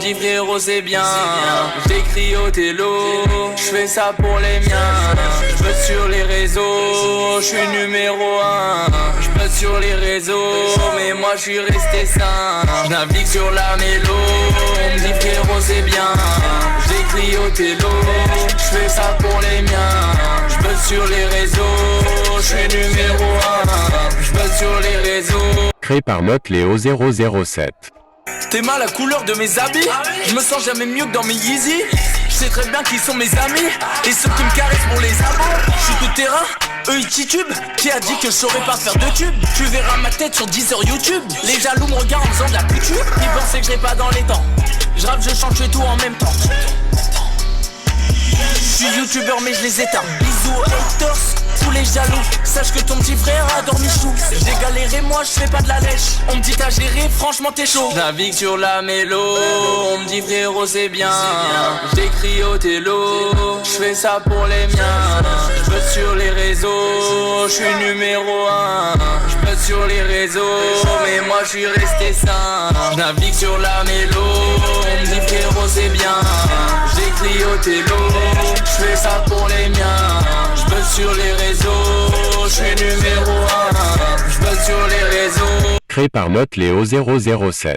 dit frérot c'est bien. J'écris au télo, j'fais ça pour les miens. J'buzz sur les réseaux, j'suis numéro 1. J'buzz sur les réseaux, mais moi j'suis resté sain. J'navigue sur la mélo, on me dit frérot c'est bien. J'écris au télo, j'fais ça pour les miens. J'buzz sur les réseaux, j'suis numéro 1. J'buzz sur les réseaux. Créé par MoteLeo007. T'aimes la couleur de mes habits, je me sens jamais mieux que dans mes Yeezy. Je sais très bien qui sont mes amis et ceux qui me caressent pour les abos. Je suis tout terrain, eux ils titubent. Qui a dit que je saurais pas faire de tube? Tu verras ma tête sur 10 heures YouTube. Les jaloux me regardent en faisant de la putube. Ils pensaient que je l'ai pas dans les temps. Je rappe, je chante, je fais tout en même temps. Je suis youtubeur mais je les éteins. Bisous aux haters, tous les jaloux. Sache que ton petit frère a dormi chou. J'ai galéré, moi je fais pas de la lèche. On me dit t'as géré, franchement t'es chaud. Navigue sur la mélo, on me dit frérot c'est bien. J'écris au télo, je fais ça pour les miens. J'buzz sur les réseaux, je suis numéro 1. J'buzz sur les réseaux, mais moi je suis resté sain. Navigue sur la mélo, on me dit frérot c'est bien. J'écris au télo, je fais ça pour les miens. J'buzz sur les réseaux, je suis numéro 1. J'buzz sur les réseaux. Créé par MoteLeo007.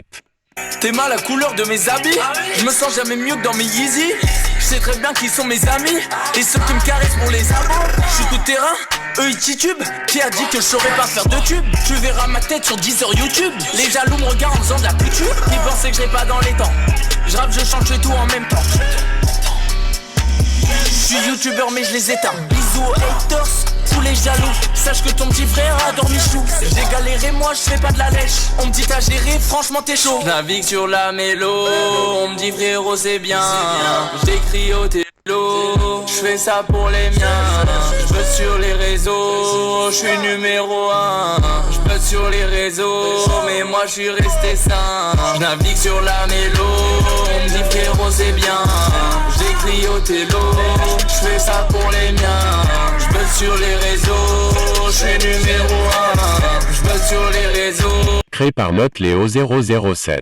T'aimes la couleur de mes habits, je me sens jamais mieux que dans mes Yeezy. Je sais très bien qui sont mes amis et ceux qui me caressent pour les abos. Je suis tout terrain, eux ils titubent. Qui a dit que je saurais pas faire de tube? Tu verras ma tête sur 10 heures YouTube. Les jaloux me regardent en faisant de la putube. Ils pensaient que je l'ai pas dans les temps. Je rappe, je chante, je fais tout en même temps. Je suis youtubeur mais je les éteins. Bisous aux haters, tous les jaloux. Sache que ton petit frère a dormi chou. J'ai galéré, moi je fais pas de la lèche. On me dit t'as géré, franchement t'es chaud. Navigue sur la mélo, on me dit frérot c'est bien. J'écris au télo, je fais ça pour les miens. J'buzz sur les réseaux, je suis numéro 1. J'buzz sur les réseaux, mais moi je suis resté sain. Navigue sur la mélo, on me dit frérot c'est bien. J'écris au télo, je fais ça pour les miens. J'buzz sur les réseaux, je suis numéro 1. J'buzz sur les réseaux. Créé par MoteLeo007.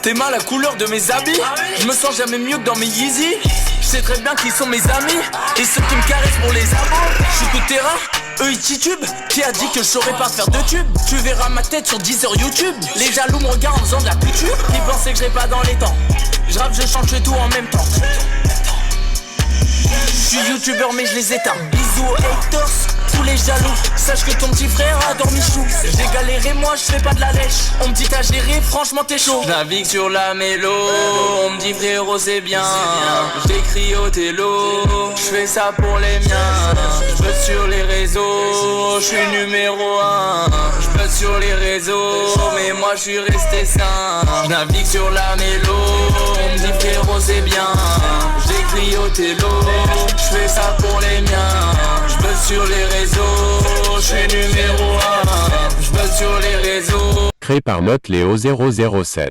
T'aimes la couleur de mes habits, je me sens jamais mieux que dans mes Yeezy. Je sais très bien qui sont mes amis et ceux qui me caressent pour les abos. Je suis tout terrain, eux ils titubent. Qui a dit que je saurais pas faire de tube? Tu verras ma tête sur 10 heures YouTube. Les jaloux me regardent en faisant de la putube. Ils pensaient que je l'ai pas dans les temps. Je rappe, je chante, je fais tout en même temps. Je suis youtubeur mais je les éteins. Bisous aux haters, tous les jaloux. Sache que ton petit frère a dormi chou. J'ai galéré, moi je fais pas de la lèche. On me dit t'as géré, franchement t'es chaud. Navigue sur la mélo, on me dit frérot c'est bien. J'écris au télo, je fais ça pour les miens. J'buzz sur les réseaux, je suis numéro 1. J'buzz sur les réseaux, mais moi je suis resté sain. Navigue sur la mélo, on me dit frérot c'est bien. J'écris au télo, je fais ça pour les miens. J'buzz sur les réseaux, je suis numéro 1. J'buzz sur les réseaux. Créé par MoteLeo007.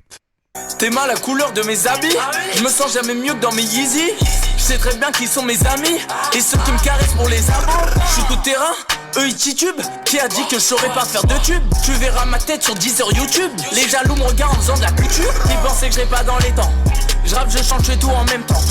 T'aimes la couleur de mes habits, je me sens jamais mieux que dans mes Yeezy. Je sais très bien qui sont mes amis et ceux qui me caressent pour les abos. Je suis tout terrain, eux ils titubent. Qui a dit que je saurais pas faire de tube? Tu verras ma tête sur 10 heures YouTube. Les jaloux me regardent en faisant de la putube. Ils pensaient que je l'ai pas dans les temps. Je rappe, je chante, je fais tout en même temps.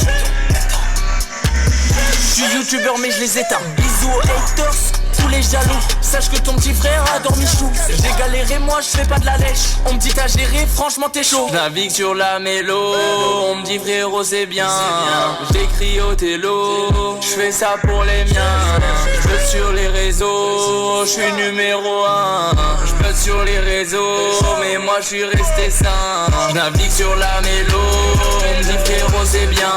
Je suis youtubeur mais je les éteins. Bisous aux haters, tous les jaloux. Sache que ton petit frère a dormi chou. J'ai galéré, moi je fais pas de la lèche. On me dit t'as géré, franchement t'es chaud. Navigue sur la mélo, on me dit frérot c'est bien. J'écris au télo, je fais ça pour les miens. J'buzz sur les réseaux, je suis numéro 1. J'buzz sur les réseaux, mais moi je suis resté sain. Navigue sur la mélo, on me dit frérot c'est bien.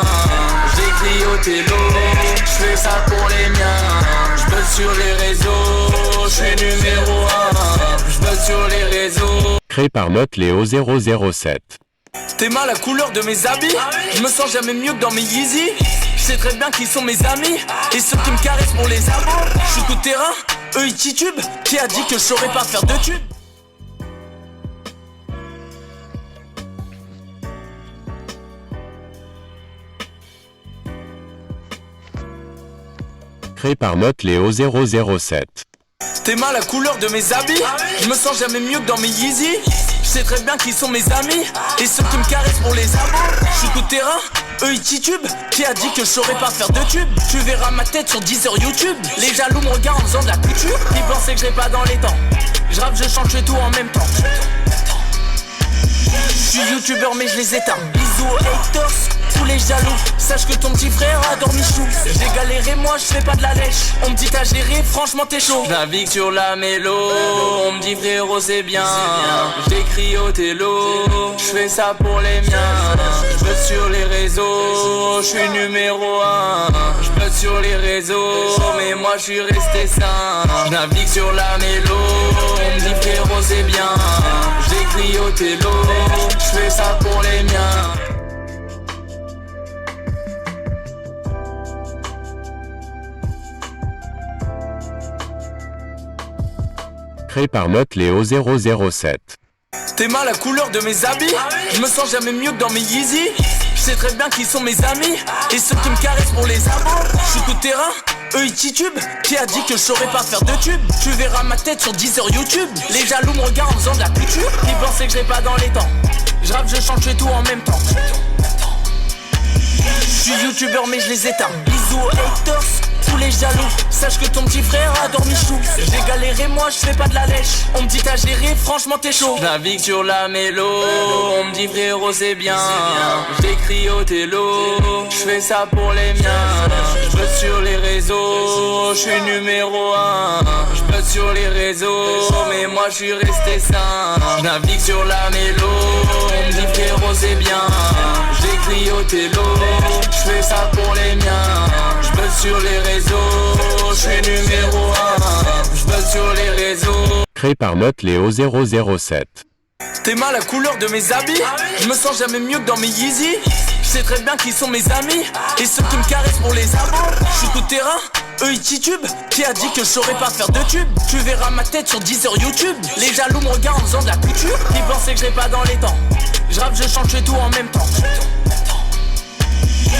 J'écris au télo, je fais ça pour les miens. J'buzz sur les réseaux, je suis numéro 1. J'buzz sur les réseaux. Créé par MoteLeo007. T'aimes la couleur de mes habits, je me sens jamais mieux que dans mes Yeezy. Je sais très bien qui sont mes amis et ceux qui me caressent pour les abos. Je suis tout terrain, eux ils titubent. Qui a dit que je saurais pas faire de tube? Créé par MoteLeo007. T'aimes la couleur de mes habits, je me sens jamais mieux que dans mes Yeezy. Je sais très bien qui sont mes amis et ceux qui me caressent pour les abos. coup de terrain, eux ils titubent. Qui a dit que je saurais pas faire de tube? Tu verras ma tête sur 10 heures YouTube. Les jaloux me regardent en faisant de la couture. Ils pensaient que je l'ai pas dans les temps. Je rappe, je chante, je fais tout en même temps. Je suis youtubeur mais je les éteins. Bisous aux haters, tous les jaloux. Sache que ton petit frère adore Michou. J'ai galéré, moi je fais pas de la lèche. On me dit t'as géré, franchement t'es chaud. Je navigue sur la mélo, on me dit frérot c'est bien. J'écris au télo, je fais ça pour les miens. Je peux sur les réseaux, je suis numéro 1. Je peux sur les réseaux, mais moi je suis resté sain. Je navigue sur la mélo, on me dit frérot c'est bien. J'écris au télo, je fais ça pour les miens. Créé par Note Léo 007. T'aimes la couleur de mes habits? Je me sens jamais mieux que dans mes Yeezy. Je sais très bien qui sont mes amis et ceux qui me caressent pour les abos. Je suis coup de terrain, eux ils titubent. Qui a dit que je saurais pas faire de tube? Tu verras ma tête sur 10 heures YouTube. Les jaloux me regardent en faisant de la couture. Ils pensaient que je l'ai pas dans les temps. Je rappe, je chante, je fais tout en même temps. Je suis youtubeur mais je les éteins. Bisous aux haters, tous les jaloux. Sache que ton petit frère adore Michou. J'ai galéré, moi je fais pas de la lèche. On me dit t'as géré, franchement t'es chaud. Je navigue sur la mélo, on me dit frérot c'est bien. J'écris au télo, je fais ça pour les miens. Je peux sur les réseaux, je suis numéro 1. Je peux sur les réseaux, mais moi je suis resté sain. Je navigue sur la mélo, on me dit frérot c'est bien. J'écris au télo, je fais ça pour les miens. Je peux sur les réseaux, je suis numéro 1. Je peux sur les réseaux. Créé par Note Léo 007. T'aimes la couleur de mes habits? Je me sens jamais mieux que dans mes Yeezy. Je sais très bien qui sont mes amis et ceux qui me caressent pour les abos. Je suis coup de terrain, eux ils titubent. Qui a dit que je saurais pas faire de tube? Tu verras ma tête sur 10 heures YouTube. Les jaloux me regardent en faisant de la couture. Ils pensaient que je l'ai pas dans les temps. Je rappe, je chante, je fais tout en même temps.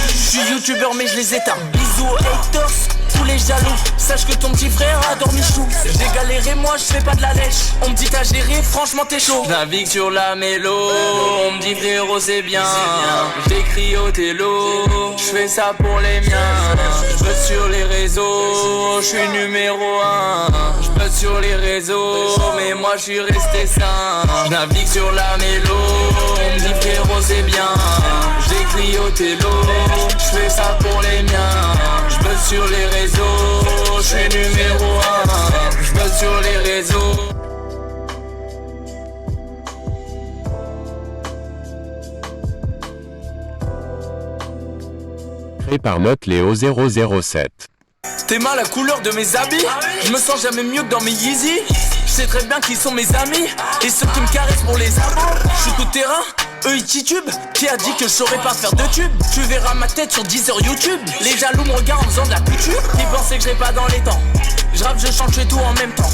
Je suis youtubeur mais je les éteins. Bisous aux haters, tous les jaloux. Sache que ton petit frère adore Michou. J'ai galéré, moi je fais pas de la lèche. On me dit t'as géré, franchement t'es chaud. Je navigue sur la mélo, on me dit frérot c'est bien. J'écris au télo, je fais ça pour les miens. Je peux sur les réseaux, je suis numéro 1. Je peux sur les réseaux, mais moi je suis resté sain. Je navigue sur la mélo, on me dit frérot c'est bien. J'écris au télo, je fais ça pour les miens. Je peux sur les réseaux, je suis numéro 1. Je peux sur les réseaux. Créé par Note Léo 007. T'aimes la couleur de mes habits? Je me sens jamais mieux que dans mes Yeezy. Je sais très bien qui sont mes amis et ceux qui me caressent pour les abos. Je suis coup de terrain, eux ils titubent. Qui a dit que je saurais pas faire de tube? Tu verras ma tête sur 10 heures YouTube. Les jaloux me regardent en faisant de la couture. Ils pensaient que je l'ai pas dans les temps. Je rappe, je chante, je fais tout en même temps.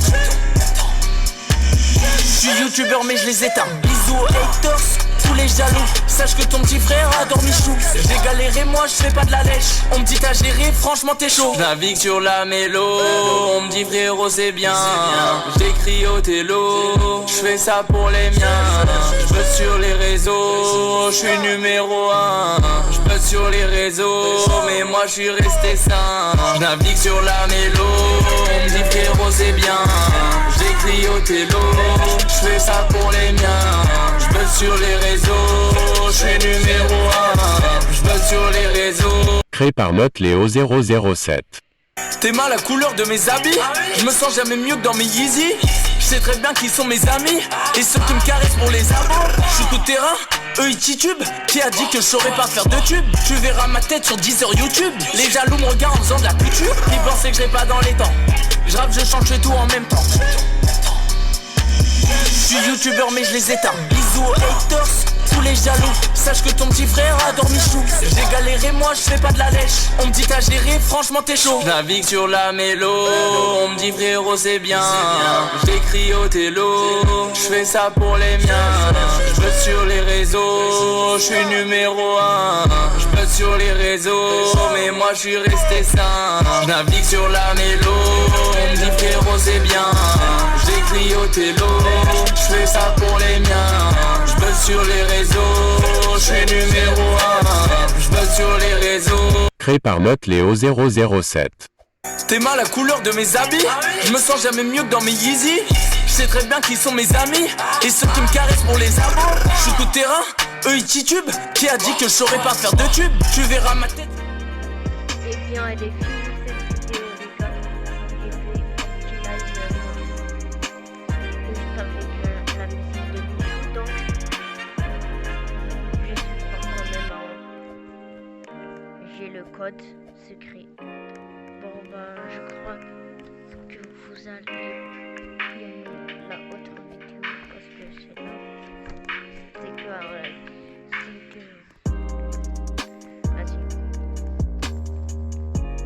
Je suis youtubeur mais je les éteins. Bisous aux haters, tous les jaloux. Sache que ton petit frère adore Michou. J'ai galéré, moi je fais pas de la lèche. On me dit t'as géré, franchement t'es chaud. Je navigue sur la mélo, on me dit frérot c'est bien. J'écris au télo, je fais ça pour les miens. Je peux sur les réseaux, je suis numéro 1. Je peux sur les réseaux, mais moi je suis resté sain. Je navigue sur la mélo, on me dit frérot c'est bien. J'écris au télo, je fais ça pour les miens. Je peux sur les réseaux, je suis numéro 1. Je peux sur les réseaux. Créé par Note Léo 007. T'aimes la couleur de mes habits? Je me sens jamais mieux que dans mes Yeezy. Je sais très bien qui sont mes amis et ceux qui me caressent pour les abos. Je suis coup de terrain, eux ils titubent. Qui a dit que je saurais pas faire de tube? Tu verras ma tête sur 10 heures YouTube. Les jaloux me regardent en faisant de la couture. Ils pensaient que je l'ai pas dans les temps. Je rappe, je chante, je fais tout en même temps. Je suis youtubeur mais je les éteins. Bisous aux haters, tous les jaloux. Sache que ton petit frère adore Michou. J'ai galéré, moi je fais pas de la lèche. On me dit t'as géré, franchement t'es chaud. Je navigue sur la mélo, on me dit frérot c'est bien. J'écris au télo, je fais ça pour les miens. Je peux sur les réseaux, je suis numéro 1. Je peux sur les réseaux, mais moi je suis resté sain. Je navigue sur la mélo, on me dit frérot c'est bien. J'écris au télo, je fais ça pour les miens. Je peux sur les réseaux, je suis numéro 1. Créé par Léo007. T'aimes la couleur de mes habits? Je me sens jamais mieux que dans mes Yeezy. Je sais très bien qui sont mes amis et ceux qui me caressent pour les abos. Je suis tout terrain, eux ils titubent. Qui a dit que je saurais pas faire de tube? Tu verras ma tête. Eh bien, elle est finie cette vidéo, les gars. Et puis, petit live juste avec la musique de Michou. Donc, je suis quand même en... J'ai le code secret. Bon, bah, je crois que vous allez